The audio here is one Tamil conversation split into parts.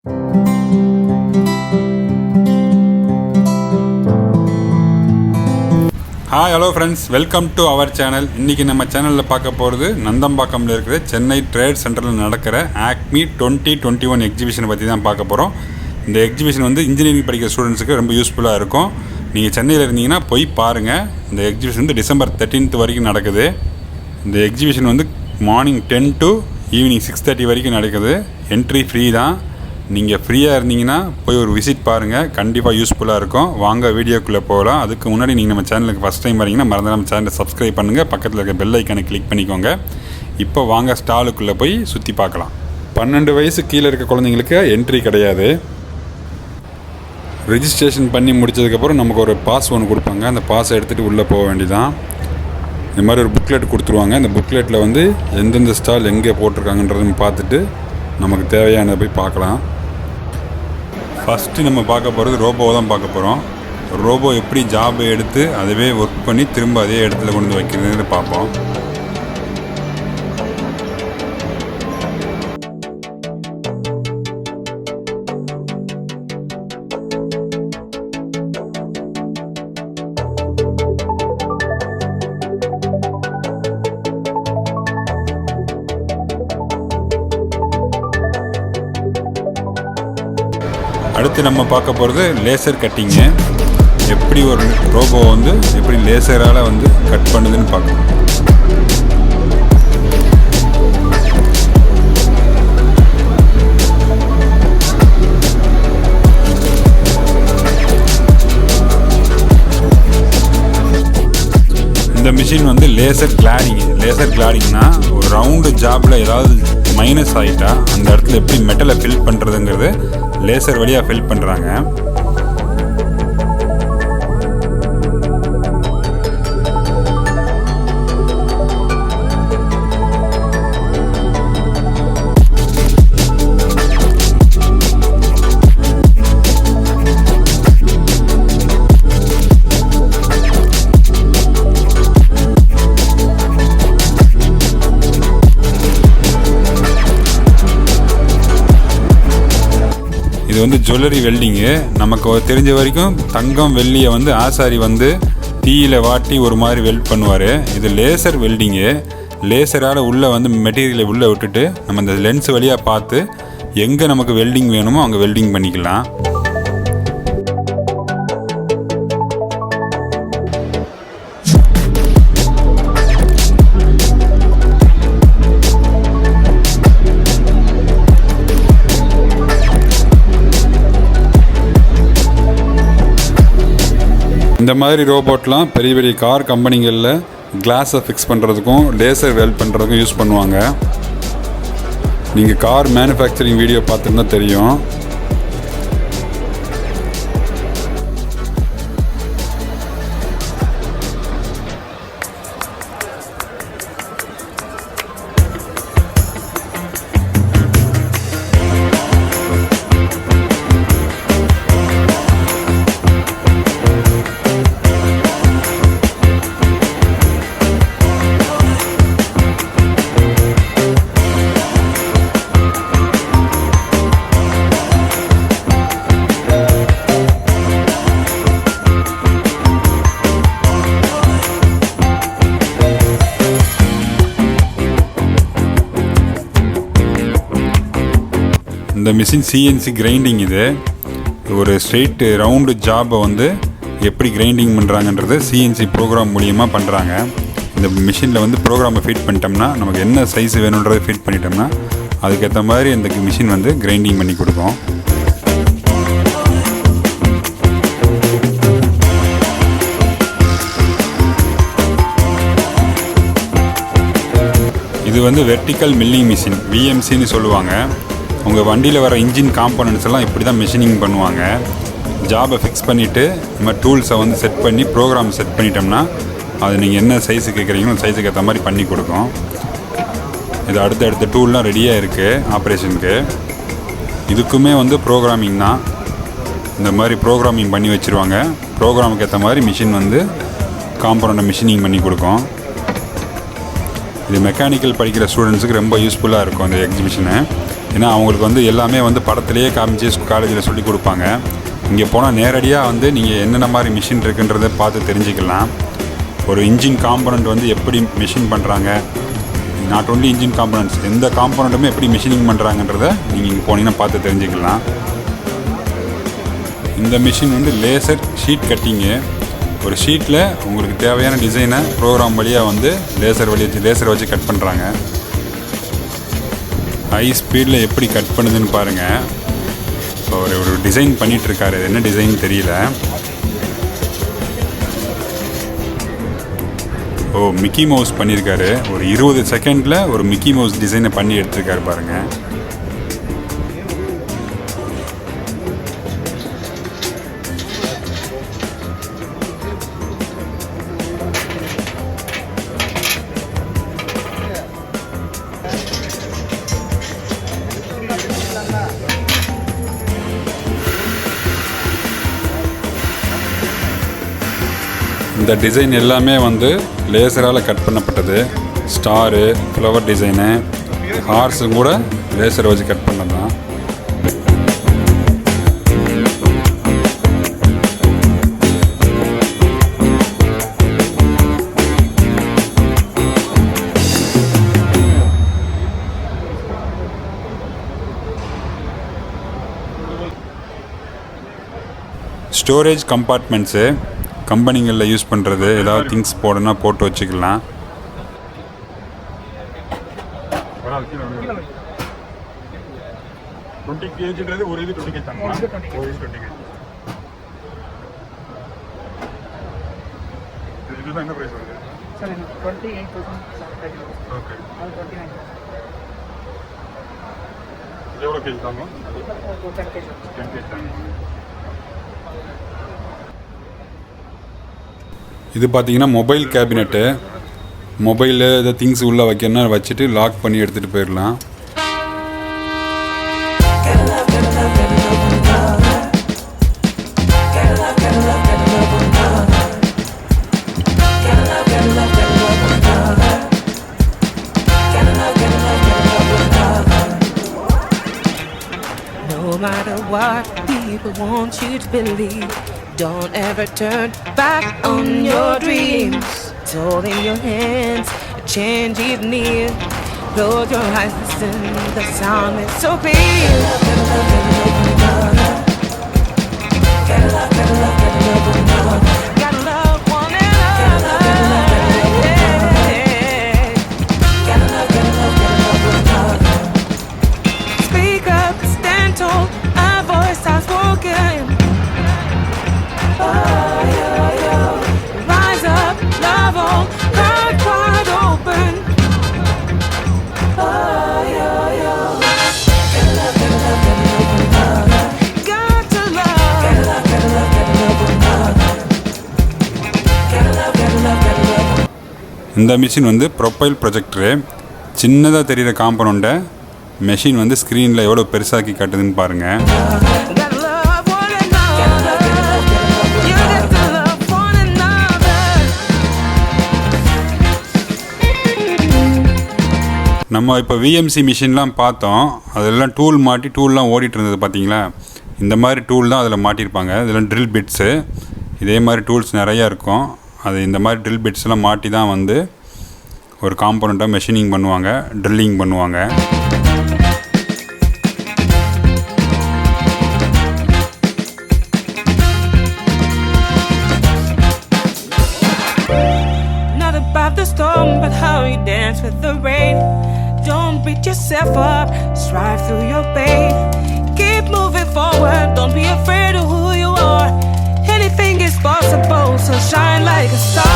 Hi, hello friends, welcome to our channel. இன்னைக்கு நம்ம சேனல்ல பார்க்க போறது நந்தம்பாக்கம்ல இருக்கிற சென்னை ட்ரேட் சென்டர்ல நடக்கிற ACMEE 2021 எக்ஸிபிஷனை பத்தி தான் பார்க்க போறோம். இந்த எக்ஸிபிஷன் வந்து இன்ஜினியரிங் படிக்கிற ஸ்டூடண்ட்ஸ்க்கு ரொம்ப யூஸ்ஃபுல்லா இருக்கும். நீங்க சென்னையில இருந்தீங்கன்னா போய் பாருங்க. இந்த எக்ஸிபிஷன் வந்து டிசம்பர் 13th வரைக்கும் நடக்குது. இந்த எக்ஸிபிஷன் வந்து மார்னிங் 10 to ஈவினிங் 6:30 வரைக்கும் நடக்குது. என்ட்ரி ஃப்ரீ தான். நீங்கள் ஃப்ரீயாக இருந்தீங்கன்னா போய் ஒரு விசிட் பாருங்கள், கண்டிப்பாக யூஸ்ஃபுல்லாக இருக்கும். வாங்க வீடியோக்குள்ளே போகலாம். அதுக்கு முன்னாடி நீங்கள் நம்ம சேனலுக்கு ஃபஸ்ட் டைம் வரீங்கன்னா மறந்து நம்ம சேனலை சப்ஸ்கிரைப் பண்ணுங்கள், பக்கத்தில் இருக்க பெல் ஐக்கானை கிளிக் பண்ணிக்கோங்க. இப்போ வாங்க ஸ்டாலுக்குள்ளே போய் சுற்றி பார்க்கலாம். 12 வயசு கீழே இருக்க குழந்தைங்களுக்கு என்ட்ரி கிடையாது. ரெஜிஸ்ட்ரேஷன் பண்ணி முடித்ததுக்கப்புறம் நமக்கு ஒரு பாஸ் ஒன்று கொடுப்பாங்க. அந்த பாஸை எடுத்துகிட்டு உள்ளே போக வேண்டியதான். இந்த மாதிரி ஒரு புக்லெட் கொடுத்துருவாங்க. இந்த புக்லெட்டில் வந்து எந்தெந்த ஸ்டால் எங்கே போட்டிருக்காங்கன்றதுன்னு பார்த்துட்டு நமக்கு தேவையானதை போய் பார்க்கலாம். ஃபஸ்ட்டு நம்ம பார்க்க போகிறது ரோபோவை தான் பார்க்க போகிறோம். ரோபோ எப்படி ஜாபை எடுத்து அதுவே ஒர்க் பண்ணி திரும்ப அதே இடத்துல கொண்டு வந்து வைக்கிறதுன்னு பார்ப்போம். அடுத்து நம்ம பார்க்க போகிறது லேசர் கட்டிங்கு. எப்படி ஒரு ரோபோ வந்து எப்படி லேசரால் வந்து கட் பண்ணுதுன்னு பார்க்கணும். இந்த மிஷின் வந்து லேசர் கிளாடிங்னா ஒரு ரவுண்டு ஜாப்பில் ஏதாவது மைனஸ் ஆகிட்டா அந்த இடத்துல எப்படி மெட்டலை ஃபில் பண்ணுறதுங்கிறது லேசர் வழியாக ஃபில் பண்ணுறாங்க. இது வந்து ஜுவல்லரி வெல்டிங்கு. நமக்கு தெரிஞ்ச வரைக்கும் தங்கம் வெள்ளியை வந்து ஆசாரி வந்து தீயில் வாட்டி ஒரு மாதிரி வெல்ட் பண்ணுவார். இது லேசர் வெல்டிங்கு. லேசரால் உள்ளே வந்து மெட்டீரியலை உள்ளே விட்டுட்டு நம்ம இந்த லென்ஸ் வழியாக பார்த்து எங்கே நமக்கு வெல்டிங் வேணுமோ அங்கே வெல்டிங் பண்ணிக்கலாம். இந்த மாதிரி ரோபோட்லாம் பெரிய பெரிய கார் கம்பெனிகளில் கிளாஸை ஃபிக்ஸ் பண்ணுறதுக்கும் லேசர் வெல்ட் பண்ணுறதுக்கும் யூஸ் பண்ணுவாங்க. நீங்கள் கார் மேனுஃபேக்சரிங் வீடியோ பார்த்துருந்தா தெரியும். இந்த மிஷின் சிஎன்சி கிரைண்டிங். இது ஒரு ஸ்ட்ரெயிட் ரவுண்டு ஜாபை வந்து எப்படி கிரைண்டிங் பண்ணுறாங்கன்றது சிஎன்சி ப்ரோக்ராம் மூலியமாக பண்ணுறாங்க. இந்த மிஷினில் வந்து ப்ரோக்ராமை ஃபீட் பண்ணிட்டோம்னா நமக்கு என்ன சைஸ் வேணுன்றதை ஃபீட் பண்ணிட்டோம்னா அதுக்கேற்ற மாதிரி இந்த மிஷின் வந்து கிரைண்டிங் பண்ணி கொடுக்கும். இது வந்து வெர்டிக்கல் மில்லிங் மிஷின், விஎம்சின்னு சொல்லுவாங்க. உங்கள் வண்டியில் வர இன்ஜின் காம்போனன்ட்ஸ் எல்லாம் இப்படி தான் மிஷினிங் பண்ணுவாங்க. ஜாபை ஃபிக்ஸ் பண்ணிவிட்டு நம்ம டூல்ஸை வந்து செட் பண்ணி ப்ரோக்ராம் செட் பண்ணிட்டோம்னா அது நீங்கள் என்ன சைஸு கேட்குறீங்களோ அந்த சைஸுக்கு ஏற்ற மாதிரி பண்ணி கொடுக்கும். இது அடுத்த டூல்லாம் ரெடியாக இருக்குது ஆப்ரேஷனுக்கு. இதுக்குமே வந்து ப்ரோக்ராமிங் தான். இந்த மாதிரி ப்ரோக்ராமிங் பண்ணி வச்சுருவாங்க. ப்ரோக்ராமுக்கு ஏற்ற மாதிரி மிஷின் வந்து காம்போனண்ட்டை மிஷினிங் பண்ணி கொடுக்கும். இது மெக்கானிக்கல் படிக்கிற ஸ்டூடெண்ட்ஸுக்கு ரொம்ப யூஸ்ஃபுல்லாக இருக்கும் இந்த எக்ஸிபிஷனு. ஏன்னா அவங்களுக்கு வந்து எல்லாமே வந்து படத்துலேயே காமிச்சு காலேஜில் சொல்லி கொடுப்பாங்க. இங்கே போனால் நேரடியாக வந்து நீங்கள் என்னென்ன மாதிரி மிஷின் இருக்குன்றதை பார்த்து தெரிஞ்சுக்கலாம். ஒரு இன்ஜின் காம்பனண்ட் வந்து எப்படி மிஷின் பண்ணுறாங்க, நாட் ஒன்லி இன்ஜின் காம்பனண்ட்ஸ், எந்த காம்பனண்ட்டுமே எப்படி மிஷினிங் பண்ணுறாங்கன்றதை நீங்கள் இங்கே போனீங்கன்னா பார்த்து தெரிஞ்சுக்கலாம். இந்த மிஷின் வந்து லேசர் ஷீட் கட்டிங்கு. ஒரு ஷீட்டில் உங்களுக்கு தேவையான டிசைனை ப்ரோக்ராம் வழியாக வந்து லேசரை வச்சு கட் பண்ணுறாங்க. ஹை ஸ்பீடில் எப்படி கட் பண்ணுதுன்னு பாருங்கள். இப்போ ஒரு டிசைன் பண்ணிகிட்ருக்காரு. இது என்ன டிசைன் தெரியல. மிக்கி மவுஸ் பண்ணியிருக்காரு. ஒரு 20 செகண்டில் ஒரு மிக்கி மவுஸ் டிசைனை பண்ணி எடுத்துருக்காரு பாருங்கள். இந்த டிசைன் எல்லாமே வந்து லேசரால் கட் பண்ணப்பட்டது. ஸ்டாரு, ஃப்ளவர் டிசைனு, ஹார்ஸும் கூட லேசரை வச்சு கட் பண்ணதான். ஸ்டோரேஜ் கம்பார்ட்மெண்ட்ஸு கம்பெனிகளில் யூஸ் பண்ணுறது. ஏதாவது திங்ஸ் போடணும்னா போட்டு வச்சுக்கலாம். இது பார்த்தீங்கன்னா மொபைல் கேபினெட்டு. மொபைலு இதை திங்ஸ் உள்ளே வைக்கணும்னா வச்சுட்டு லாக் பண்ணி எடுத்துகிட்டு போயிடலாம். No matter what people want you to believe, don't ever turn back on your dreams. It's all in your hands, a change is near. Close your eyes, listen, the sound is so clear. Gotta love, gotta love, gotta love one another. Gotta love one another. Gotta love, gotta love, gotta love one another. Speak up, stand tall, our voice outspoken. Rise up, love all, heart wide open. Got to love. இந்த மிஷின் வந்து ப்ரொஃபைல் ப்ரொஜெக்டரு. சின்னதாக தெரிகிற காம்பனண்ட்டை மெஷின் வந்து ஸ்க்ரீனில் எவ்வளோ பெருசாக்கி காட்டுதுன்னு பாருங்கள். நம்ம இப்போ விஎம்சி மிஷின்லாம் பார்த்தோம். அதெல்லாம் டூல்லாம் ஓடிட்டு இருந்தது பார்த்தீங்களா. இந்த மாதிரி டூல் தான் அதில் மாட்டியிருப்பாங்க. இதெல்லாம் ட்ரில் பிட்ஸு. இதே மாதிரி டூல்ஸ் நிறையா இருக்கும். அது இந்த மாதிரி ட்ரில் பிட்ஸ்லாம் மாட்டி தான் வந்து ஒரு காம்பனண்ட்டாக மெஷினிங் பண்ணுவாங்க, ட்ரில்லிங் பண்ணுவாங்க. Not about the storm, but how you dance with the rain. Don't beat yourself up, strive through your pain. Keep moving forward, don't be afraid of who you are. Anything is possible, so shine like a star.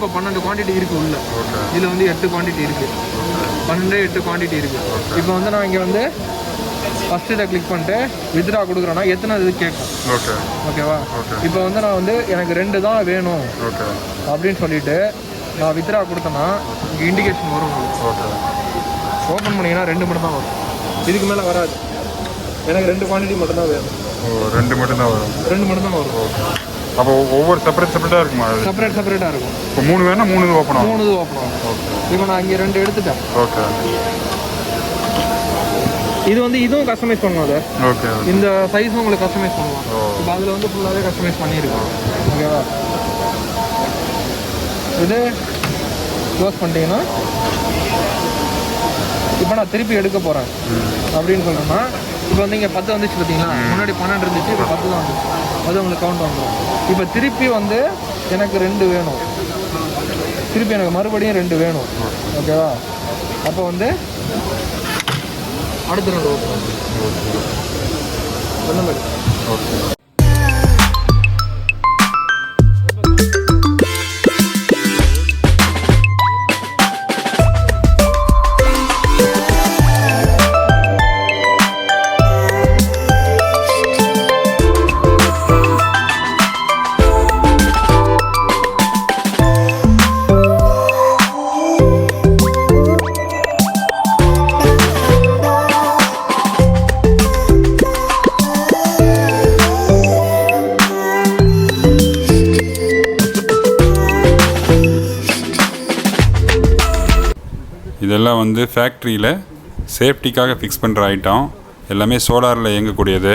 இப்போ 12 குவான்டிட்டி இருக்குது உள்ள. இதில் வந்து 8 குவான்டிட்டி இருக்குது. 12 8 குவான்டிட்டி இருக்குது. இப்போ வந்து நான் இங்கே வந்து ஃபஸ்ட்டு இதை கிளிக் பண்ணிட்டு வித்ரா கொடுக்குறேன்னா எத்தனை இது கேட்கும். ஓகேவா? இப்போ வந்து நான் வந்து எனக்கு 2 தான் வேணும் அப்படின்னு சொல்லிட்டு நான் வித்ரா கொடுத்தேன்னா இங்கே இண்டிகேஷன் வரும். ஓப்பன் பண்ணிங்கன்னா 2 மட்டும் தான் வரும். இதுக்கு மேலே வராது. எனக்கு 2 குவான்டிட்டி மட்டும்தான் வேணும். 2 மட்டும் தான் வரும். 2 மட்டும் தான் வரும். அப்போ ஒவ்வொரு செப்பரேட்டாக இருக்குமா? செப்பரேட்டாக இருக்கும். இப்போ 3 வேணா 3 இது ஓப்பன் ஆகும். 3 இது ஓப்பன் ஆகும். இப்போ நான் இங்கே 2 எடுத்துட்டேன். இது வந்து இதுவும் கஸ்டமைஸ் பண்ணுவோம். அது இந்த சைஸும் உங்களுக்கு கஸ்டமைஸ் பண்ணுவோம். இப்போ அதில் வந்து ஃபுல்லாகவே கஸ்டமைஸ் பண்ணியிருக்கோம். ஓகேவா? இது க்ளோஸ் பண்ணிட்டீங்கன்னா இப்போ நான் திருப்பி எடுக்க போகிறேன் அப்படின்னு சொல்கிறேன்னா இப்போ வந்து இங்கே 10 வந்துச்சு பார்த்தீங்களா? முன்னாடி 12 இருந்துச்சு, இப்போ 10 தான் வந்துச்சு. அது உங்களுக்கு கவுண்ட் வந்துடும். இப்போ திருப்பி வந்து எனக்கு 2 வேணும். திருப்பி எனக்கு மறுபடியும் 2 வேணும். ஓகேவா? அப்போ வந்து அடுத்த 2 ஓப்பன் அந்த மாதிரி. இதெல்லாம் வந்து ஃபேக்ட்ரியில் சேஃப்டிக்காக ஃபிக்ஸ் பண்ணுற ஐட்டம். எல்லாமே சோலாரில் இயங்கக்கூடியது.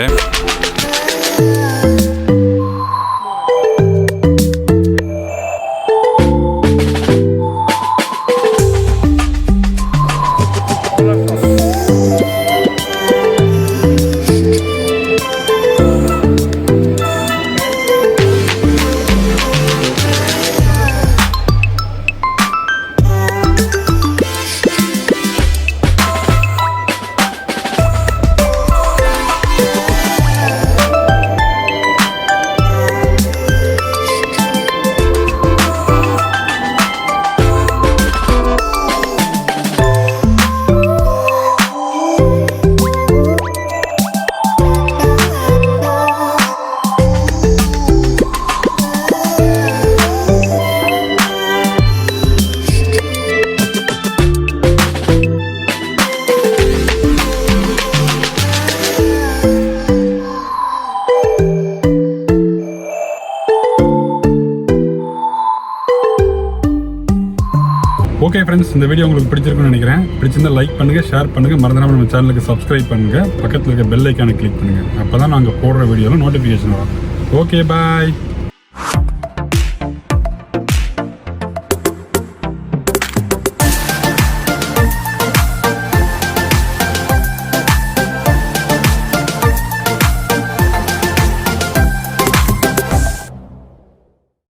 ஓகே ஃப்ரெண்ட்ஸ், இந்த வீடியோ உங்களுக்கு பிடிச்சிருக்குன்னு நினைக்கிறேன். பிடிச்சிருந்தா லைக் பண்ணுங்கள், ஷேர் பண்ணுங்கள், மறந்துடாமல் நம்ம சேனலுக்கு சப்ஸ்கிரைப் பண்ணுங்கள். பக்கத்தில் இருக்க பெல் ஐக்கானை கிளிக் பண்ணுங்கள். அப்போ தான் நாங்கள் போடுற வீடியோவில் நோட்டிஃபிகேஷன் வரும். ஓகே, பாய்.